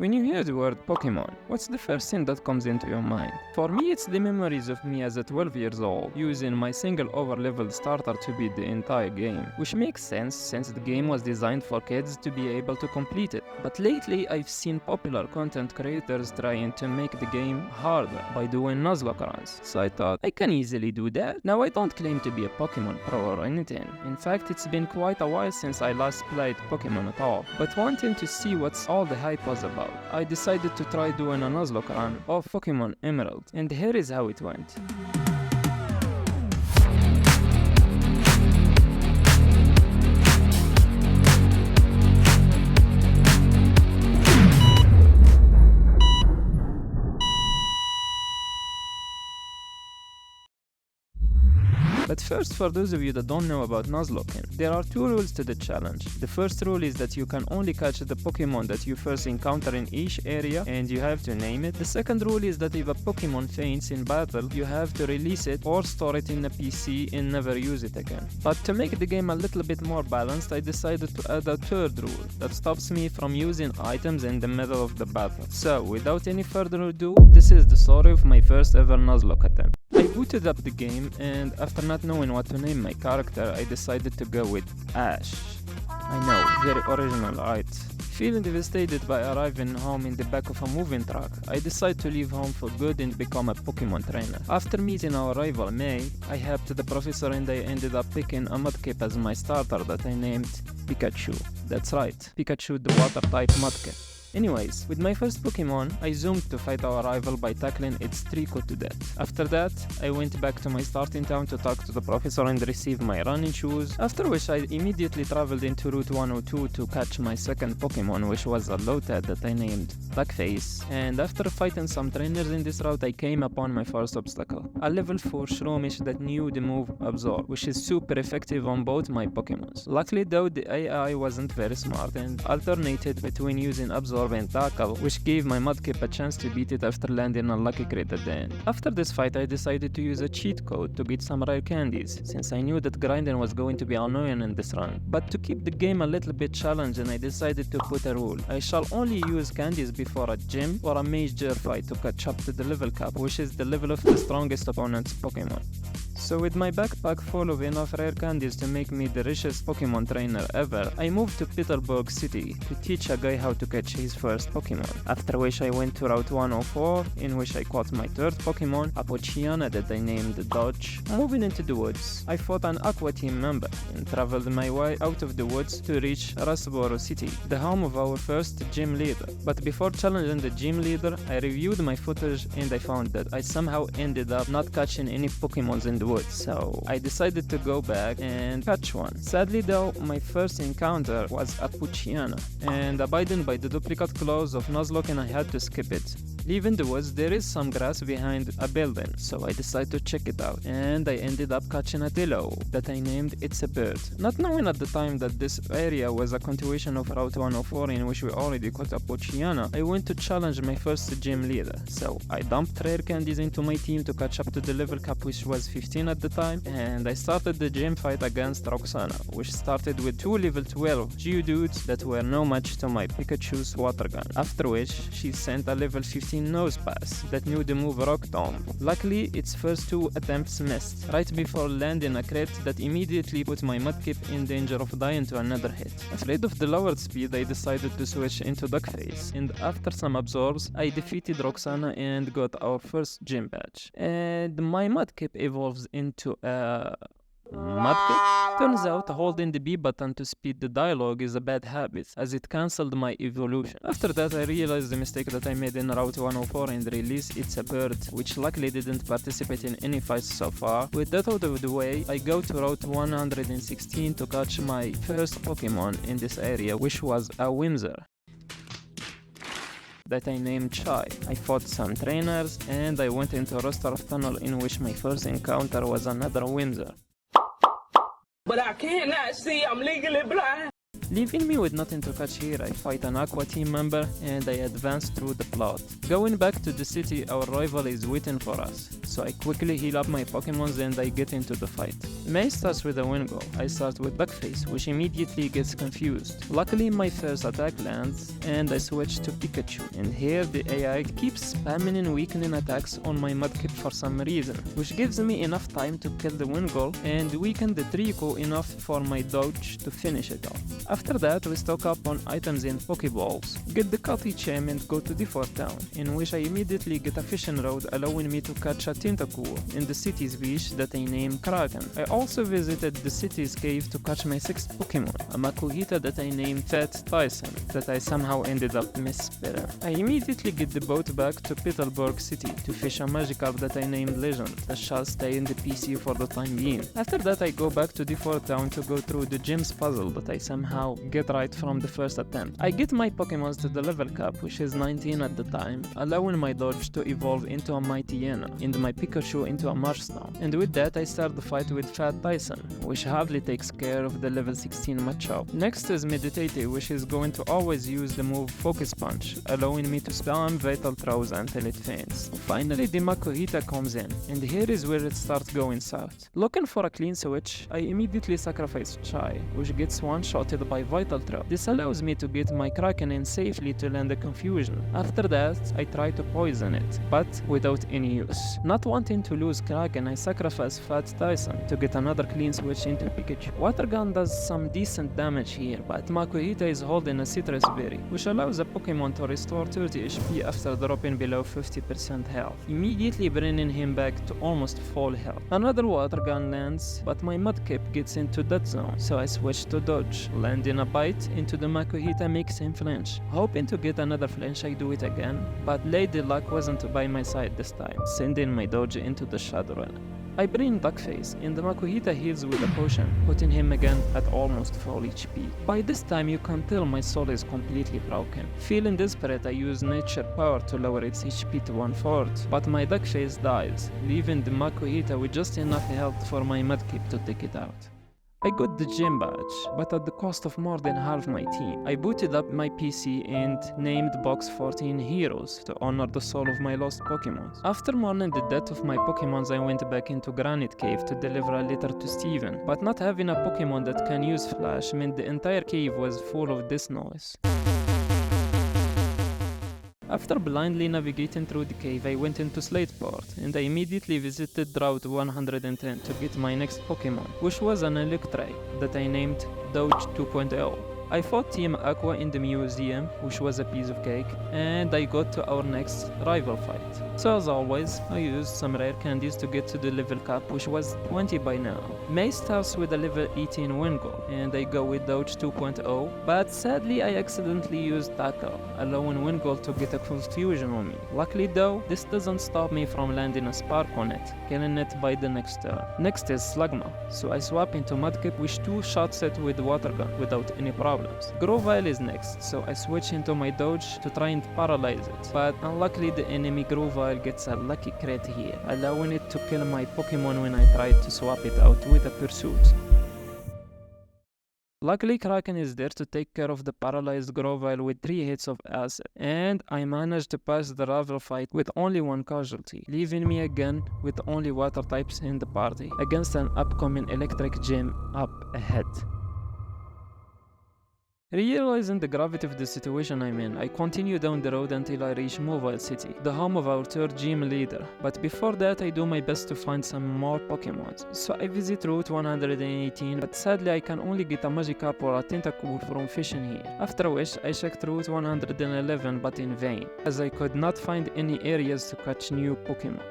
When you hear the word Pokemon, what's the first thing that comes into your mind? For me, it's the memories of me as a 12 years old, using my single over-leveled starter to beat the entire game, which makes sense since the game was designed for kids to be able to complete it. But lately, I've seen popular content creators trying to make the game harder by doing Nuzlocke runs, so I thought, I can easily do that. Now, I don't claim to be a Pokemon pro or anything. In fact, it's been quite a while since I last played Pokemon at all, but wanting to see what's all the hype was about, I decided to try doing a Nuzlocke run of Pokemon Emerald, and here is how it went. But first, for those of you that don't know about Nuzlocking, there are two rules to the challenge. The first rule is that you can only catch the Pokemon that you first encounter in each area, and you have to name it. The second rule is that if a Pokemon faints in battle, you have to release it or store it in a PC and never use it again. But to make the game a little bit more balanced, I decided to add a third rule that stops me from using items in the middle of the battle. So, without any further ado, this is the story of my first ever Nuzlocke attempt. I booted up the game, and after not knowing what to name my character, I decided to go with Ash. I know, very original, right? Feeling devastated by arriving home in the back of a moving truck, I decided to leave home for good and become a Pokemon trainer. After meeting our rival May, I helped the professor and I ended up picking a Mudkip as my starter that I named Pikachu. That's right, Pikachu the water-type Mudkip. Anyways, with my first Pokemon, I zoomed to fight our rival by tackling its Trico to death. After that, I went back to my starting town to talk to the professor and receive my running shoes, after which I immediately traveled into Route 102 to catch my second Pokemon, which was a Lotad that I named Blackface, and after fighting some trainers in this route, I came upon my first obstacle, a level 4 Shroomish that knew the move Absorb, which is super effective on both my Pokemons. Luckily though, the AI wasn't very smart and alternated between using Absorb and Tackle, which gave my Mudkip a chance to beat it after landing a lucky crit at the end. After this fight, I decided to use a cheat code to get some rare candies, since I knew that grinding was going to be annoying in this run. But to keep the game a little bit challenging, I decided to put a rule. I shall only use candies before a gym or a major fight to catch up to the level cap, which is the level of the strongest opponent's Pokemon. So with my backpack full of enough rare candies to make me the richest Pokemon trainer ever, I moved to Petersburg City to teach a guy how to catch his first Pokemon. After which I went to Route 104, in which I caught my third Pokemon, a Poochyena that I named Dodge. Moving into the woods, I fought an Aqua Team member and traveled my way out of the woods to reach Rasboro City, the home of our first gym leader. But before challenging the gym leader, I reviewed my footage and I found that I somehow ended up not catching any Pokemons in the woods, so I decided to go back and catch one. Sadly though, my first encounter was a Poochyena, and abiding by the duplicate clause of Nuzlocke, I had to skip it. Leaving the woods, there is some grass behind a building, so I decided to check it out, and I ended up catching a Dillo that I named It's a Bird. Not knowing at the time that this area was a continuation of Route 104 in which we already caught a Poochyena, I went to challenge my first gym leader, so I dumped rare candies into my team to catch up to the level cap, which was 15 at the time, and I started the gym fight against Roxana, which started with two level 12 Geodudes that were no match to my Pikachu's water gun, after which she sent a level 15 Nosepass that knew the move Rock Tomb. Luckily, its first two attempts missed, right before landing a crit that immediately put my Mudkip in danger of dying to another hit. Afraid of the lowered speed, I decided to switch into Duckface, and after some absorbs, I defeated Roxana and got our first gym badge. And my Mudkip evolves into a Mudkip? Turns out holding the B button to speed the dialogue is a bad habit, as it cancelled my evolution. After that, I realized the mistake that I made in Route 104 and released It's a Bird, which luckily didn't participate in any fights so far. With that out of the way, I go to Route 116 to catch my first Pokemon in this area, which was a Whimsir that I named Chai. I fought some trainers, and I went into a Rostarf tunnel in which my first encounter was another Whimsir. But I cannot see, I'm legally blind. Leaving me with nothing to catch here, I fight an Aqua team member and I advance through the plot. Going back to the city, our rival is waiting for us, so I quickly heal up my Pokemons and I get into the fight. May starts with a Wingull. I start with Duckface, which immediately gets confused. Luckily my first attack lands and I switch to Pikachu, and here the AI keeps spamming and weakening attacks on my Mudkip for some reason, which gives me enough time to kill the Wingull and weaken the Trico enough for my dodge to finish it off. After that we stock up on items in Pokeballs, get the Cutty Gem and go to Default Town, in which I immediately get a fishing rod allowing me to catch a Tentacool in the city's beach that I named Kraken. I also visited the city's cave to catch my 6th Pokemon, a Makuhita that I named Fat Tyson, that I somehow ended up misspelling. I immediately get the boat back to Petalburg City to fish a Magikarp that I named Legend, that shall stay in the PC for the time being. After that I go back to Default Town to go through the gyms puzzle that I somehow get right from the first attempt. I get my Pokemons to the level cap, which is 19 at the time, allowing my dodge to evolve into a Mightyena and my Pikachu into a Marshtomp. And with that I start the fight with Fat Tyson, which hardly takes care of the level 16 Machop. Next is Meditative, which is going to always use the move Focus Punch, allowing me to spam Vital Throws until it faints. Finally the Makuhita comes in, and here is where it starts going south. Looking for a clean switch, I immediately sacrifice Chai, which gets one-shotted by Vital Throw. This allows me to get my Kraken in safely to land the confusion. After that, I try to poison it, but without any use. Not wanting to lose Kraken, I sacrifice Fat Tyson to get another clean switch into Pikachu. Water Gun does some decent damage here, but Makuhita is holding a Citrus Berry, which allows a Pokemon to restore 30 HP after dropping below 50% health, immediately bringing him back to almost full health. Another Water Gun lands, but my Mudkip gets into that zone, so I switch to Dodge, landing a bite into the Makuhita makes him flinch. Hoping to get another flinch, I do it again, but Lady Luck wasn't by my side this time, sending my Dodge into the Shadow Realm. I bring Duckface, and the Makuhita heals with a potion, putting him again at almost full HP. By this time you can tell my soul is completely broken. Feeling desperate, I use Nature Power to lower its HP to 1/4, but my Duckface dies, leaving the Makuhita with just enough health for my Mudkip to take it out. I got the gym badge, but at the cost of more than half my team. I booted up my PC and named Box 14 Heroes to honor the soul of my lost Pokemon. After mourning the death of my Pokemons, I went back into Granite Cave to deliver a letter to Steven, but not having a Pokemon that can use Flash meant the entire cave was full of this noise. After blindly navigating through the cave, I went into Slateport, and I immediately visited Route 110 to get my next Pokemon, which was an Electrike that I named Dodge 2.0. I fought Team Aqua in the museum, which was a piece of cake, and I got to our next rival fight. So as always, I used some rare candies to get to the level cap, which was 20 by now. May starts with a level 18 Wingull, and I go with Dodge 2.0, but sadly I accidentally used Tackle, allowing Wingull to get a confusion on me. Luckily though, this doesn't stop me from landing a Spark on it, killing it by the next turn. Next is Slugma, so I swap into Mudkip, which two-shots it with Water Gun without any problems. Grovyle is next, so I switch into my Dodge to try and paralyze it, but unluckily the enemy Grovyle gets a lucky crit here, allowing it to kill my Pokemon when I tried to swap it out with a Pursuit. Luckily Kraken is there to take care of the paralyzed Grovyle with 3 hits of acid, and I managed to pass the rival fight with only 1 casualty, leaving me again with only water types in the party, against an upcoming electric gym up ahead. Realizing the gravity of the situation I'm in, I continue down the road until I reach Mobile City, the home of our 3rd gym leader. But before that I do my best to find some more Pokemon. So I visit Route 118, but sadly I can only get a Magikarp or a Tentacool from fishing here. After which I checked Route 111 but in vain, as I could not find any areas to catch new Pokemon.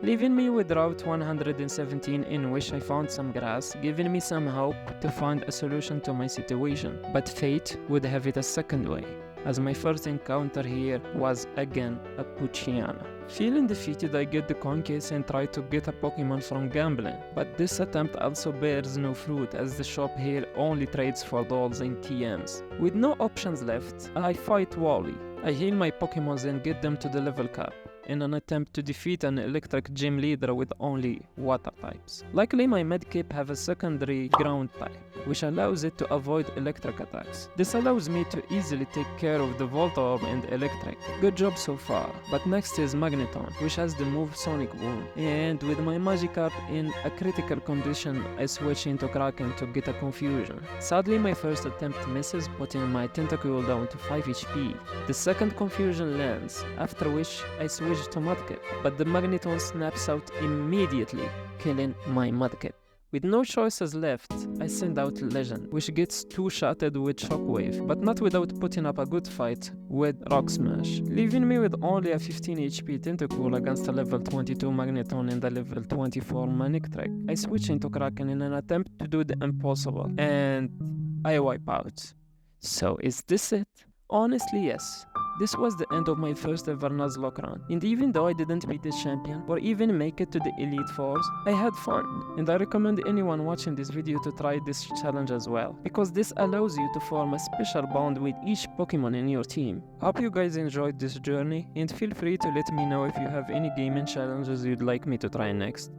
Leaving me with Route 117, in which I found some grass, giving me some hope to find a solution to my situation. But fate would have it a second way, as my first encounter here was again a Poochyena. Feeling defeated, I get the coin case and try to get a Pokemon from gambling, but this attempt also bears no fruit, as the shop here only trades for dolls and TMs. With no options left, I fight Wally. I heal my Pokemons and get them to the level cap. in an attempt to defeat an electric gym leader with only water types. Luckily my medkit have a secondary ground type, which allows it to avoid electric attacks. This allows me to easily take care of the Voltorb and electric. Good job so far. But next is Magneton, which has the move Sonic Boom. And with my Magikarp in a critical condition, I switch into Kraken to get a confusion. Sadly my first attempt misses, putting my Tentacool down to 5 HP. The second confusion lands, after which I switch to Mudkip, but the Magneton snaps out immediately, killing my Mudkip. With no choices left, I send out Legend, which gets two-shotted with Shockwave, but not without putting up a good fight with Rock Smash, leaving me with only a 15 HP Tentacool against a level 22 Magneton and a level 24 Manectric. I switch into Kraken in an attempt to do the impossible, and I wipe out. So is this it? Honestly, yes. This was the end of my first ever Nuzlocke run, and even though I didn't beat the champion or even make it to the Elite Fours, I had fun, and I recommend anyone watching this video to try this challenge as well, because this allows you to form a special bond with each Pokemon in your team. Hope you guys enjoyed this journey, and feel free to let me know if you have any gaming challenges you'd like me to try next.